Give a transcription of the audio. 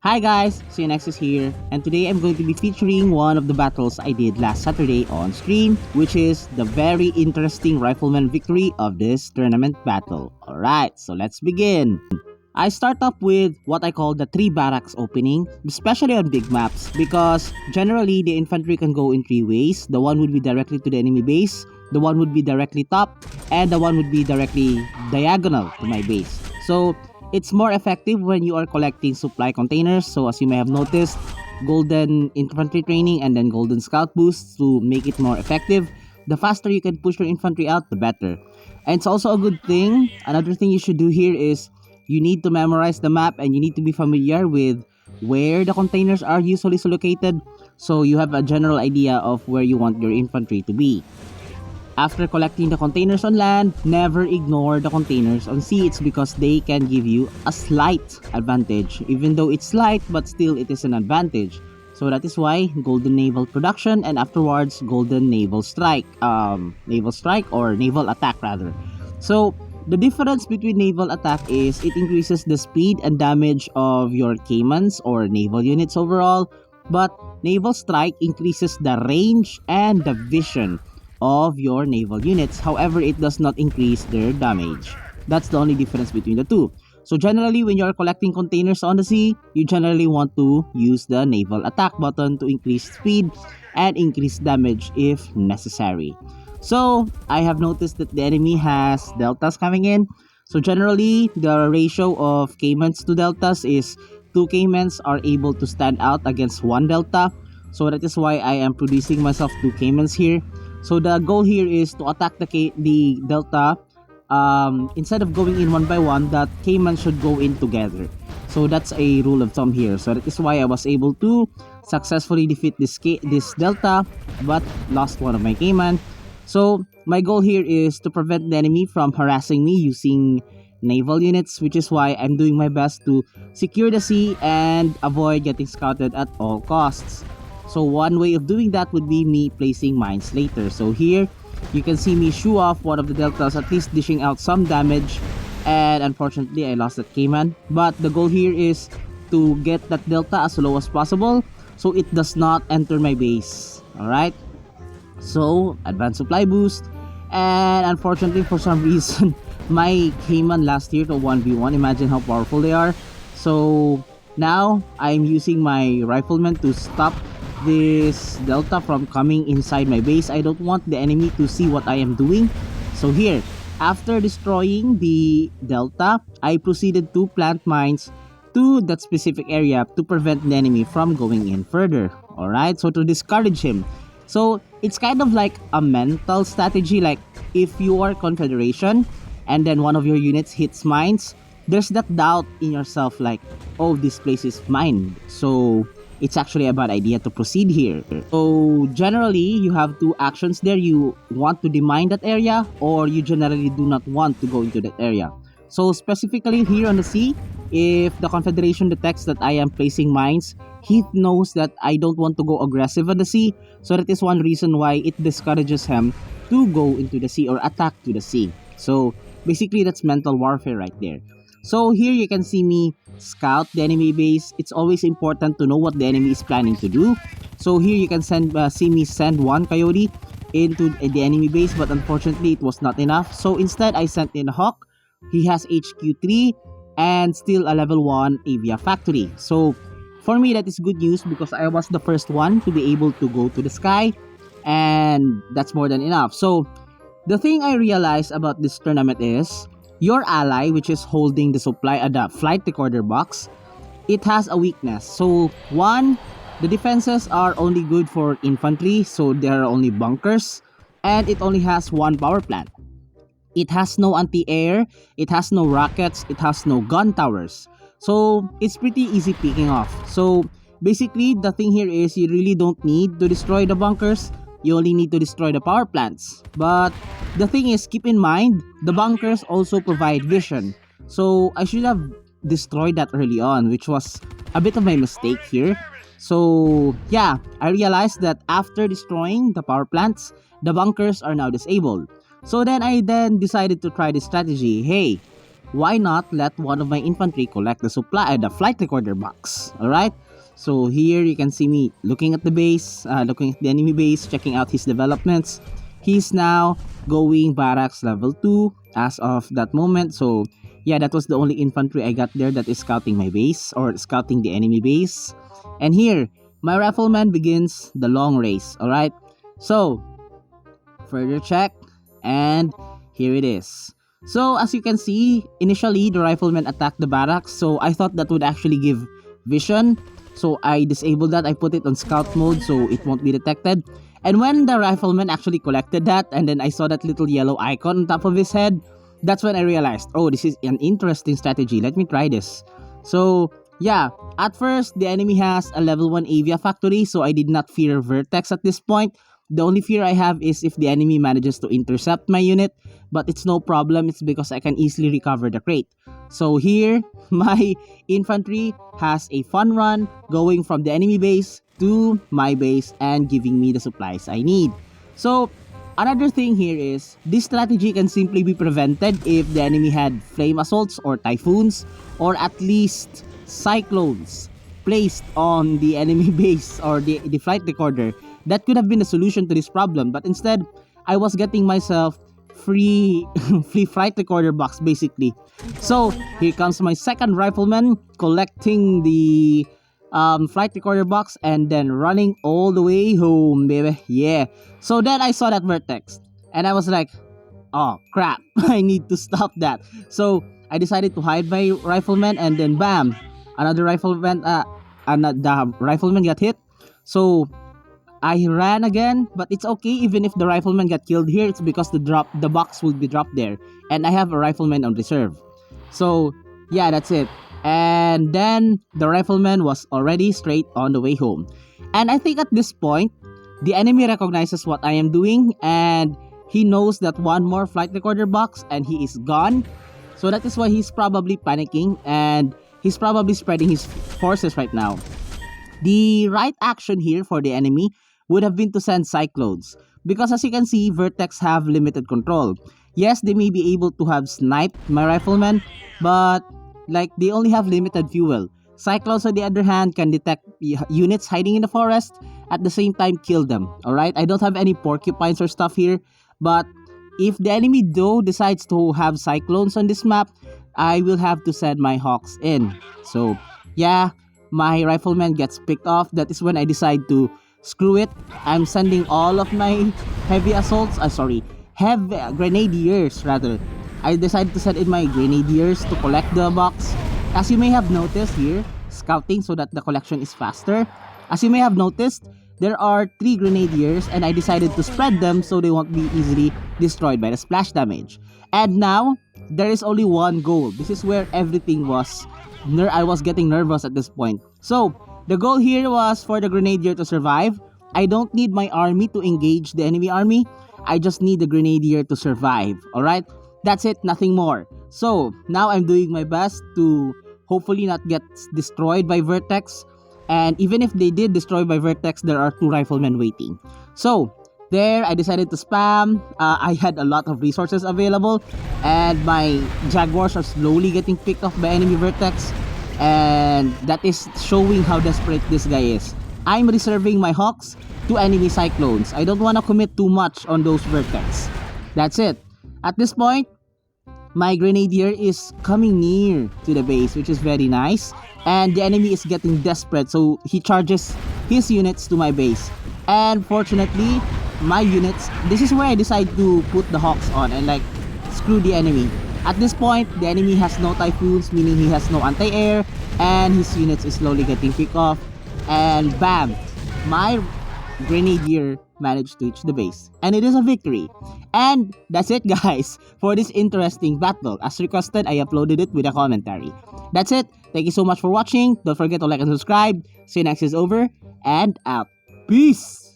Hi guys, Xeonexis here, and today I'm going to be featuring one of the battles I did last Saturday on stream, which is the very interesting rifleman victory of this tournament battle. Alright, so let's begin. I start up with what I call the 3 barracks opening, especially on big maps, because generally the infantry can go in 3 ways. The one would be directly to the enemy base, the one would be directly top, and the one would be directly diagonal to my base. So it's more effective when you are collecting supply containers. So as you may have noticed, golden infantry training and then golden scout boosts to make it more effective. The faster you can push your infantry out, the better. And it's also a good thing. Another thing you should do here is you need to memorize the map and you need to be familiar with where the containers are usually located, so you have a general idea of where you want your infantry to be. After collecting the containers on land, never ignore the containers on sea. It's because they can give you a slight advantage. Even though it's slight, but still it is an advantage. So that is why golden naval production and afterwards golden naval strike. Naval strike or naval attack rather. So the difference between naval attack is it increases the speed and damage of your caimans or naval units overall. But naval strike increases the range and the vision of your naval units. However, it does not increase their damage. That's the only difference between the two. So generally, when you're collecting containers on the sea, you generally want to use the naval attack button to increase speed and increase damage if necessary. So I have noticed that the enemy has deltas coming in. So generally, the ratio of caimans to deltas is 2 caimans are able to stand out against 1 delta. So that is why I am producing myself 2 caimans here. So the goal here is to attack the delta. Instead of going in one by one, that caiman should go in together. So that's a rule of thumb here. So that is why I was able to successfully defeat this delta, but lost one of my caiman. So my goal here is to prevent the enemy from harassing me using naval units, which is why I'm doing my best to secure the sea and avoid getting scouted at all costs. So one way of doing that would be me placing mines later. So here you can see me shoo off one of the deltas, at least dishing out some damage, and unfortunately I lost that caiman. But the goal here is to get that delta as low as possible so it does not enter my base. Alright, so advanced supply boost, and unfortunately for some reason my caiman last year to 1v1. Imagine how powerful they are. So now I'm using my riflemen to stop this delta from coming inside my base. I don't want the enemy to see what I am doing. So here, after destroying the delta, I proceeded to plant mines to that specific area to prevent the enemy from going in further. Alright, so to discourage him. So it's kind of like a mental strategy. Like if you are Confederation and then one of your units hits mines, there's that doubt in yourself like, oh, this place is mine. So it's actually a bad idea to proceed here. So generally, you have 2 actions there. You want to demine that area, or you generally do not want to go into that area. So specifically here on the sea, if the Confederation detects that I am placing mines, he knows that I don't want to go aggressive on the sea. So that is one reason why it discourages him to go into the sea or attack to the sea. So basically, that's mental warfare right there. So here you can see me scout the enemy base. It's always important to know what the enemy is planning to do. So here you can see me send 1 coyote into the enemy base, but unfortunately it was not enough. So instead I sent in a hawk. He has HQ 3 and still a level 1 avia factory. So for me that is good news because I was the first one to be able to go to the sky, and that's more than enough. So the thing I realized about this tournament is your ally, which is holding the supply the flight recorder box, it has a weakness. So one, the defenses are only good for infantry, so there are only bunkers, and it only has 1 power plant. It has no anti-air, it has no rockets, it has no gun towers. So it's pretty easy picking off. So basically the thing here is you really don't need to destroy the bunkers. You only need to destroy the power plants. But the thing is, keep in mind, the bunkers also provide vision. So I should have destroyed that early on, which was a bit of my mistake here. So yeah, I realized that after destroying the power plants, the bunkers are now disabled. So then I decided to try this strategy. Hey, why not let one of my infantry collect the supply, the flight recorder box? Alright? So here you can see me looking at the base, looking at the enemy base, checking out his developments. He's now going barracks level 2 as of that moment. So yeah, that was the only infantry I got there that is scouting my base or scouting the enemy base. And here, my rifleman begins the long race. Alright? So, further check, and here it is. So as you can see, initially the riflemen attacked the barracks, so I thought that would actually give vision. So I disabled that, I put it on scout mode so it won't be detected. And when the rifleman actually collected that, and then I saw that little yellow icon on top of his head, that's when I realized, oh, this is an interesting strategy, let me try this. So yeah, at first the enemy has a level 1 Avia factory, so I did not fear Vertex at this point. The only fear I have is if the enemy manages to intercept my unit, but it's no problem, it's because I can easily recover the crate. So here, my infantry has a fun run going from the enemy base to my base and giving me the supplies I need. So another thing here is, this strategy can simply be prevented if the enemy had flame assaults or typhoons, or at least cyclones placed on the enemy base or the flight recorder. That could have been the solution to this problem, but instead I was getting myself free free flight recorder box basically. So here comes my second rifleman collecting the flight recorder box and then running all the way home, baby. Yeah. So then I saw that Vertex and I was like, oh crap, I need to stop that. So I decided to hide my rifleman, and then bam, another rifleman and the rifleman got hit. So I ran again, but it's okay even if the rifleman got killed here. It's because the box will be dropped there, and I have a rifleman on reserve. So yeah, that's it. And then the rifleman was already straight on the way home. And I think at this point, the enemy recognizes what I am doing, and he knows that one more flight recorder box and he is gone. So that is why he's probably panicking, and he's probably spreading his forces right now. The right action here for the enemy would have been to send cyclones, because as you can see, Vertex have limited control. Yes, they may be able to have sniped my riflemen, but like they only have limited fuel. Cyclones on the other hand can detect units hiding in the forest, at the same time kill them. Alright, I don't have any porcupines or stuff here, but if the enemy though decides to have cyclones on this map, I will have to send my hawks in. So yeah, my rifleman gets picked off. That is when I decide to screw it. I'm sending all of my heavy assaults, heavy grenadiers rather. I decided to send in my grenadiers to collect the box. As you may have noticed here, scouting so that the collection is faster. As you may have noticed, there are 3 grenadiers and I decided to spread them so they won't be easily destroyed by the splash damage. And now, there is only one goal. This is where everything was. I was getting nervous at this point. So, the goal here was for the grenadier to survive. I don't need my army to engage the enemy army. I just need the grenadier to survive. Alright? That's it, nothing more. So, now I'm doing my best to hopefully not get destroyed by Vertex. And even if they did destroy by Vertex, there are 2 riflemen waiting. So, there I decided to spam. I had a lot of resources available, and my Jaguars are slowly getting picked off by enemy Vertex. And that is showing how desperate this guy is. I'm reserving my Hawks to enemy Cyclones. I don't want to commit too much on those Vertex. That's it. At this point, my Grenadier is coming near to the base, which is very nice. And the enemy is getting desperate, so he charges his units to my base. And fortunately, my units, this is where I decide to put the Hawks on and like screw the enemy. At this point, the enemy has no typhoons, meaning he has no anti-air, and his units is slowly getting picked off. And bam! My Grenadier managed to reach the base. And it is a victory. And that's it guys for this interesting battle. As requested, I uploaded it with a commentary. That's it. Thank you so much for watching. Don't forget to like and subscribe. Xeonexis is over and out. Peace!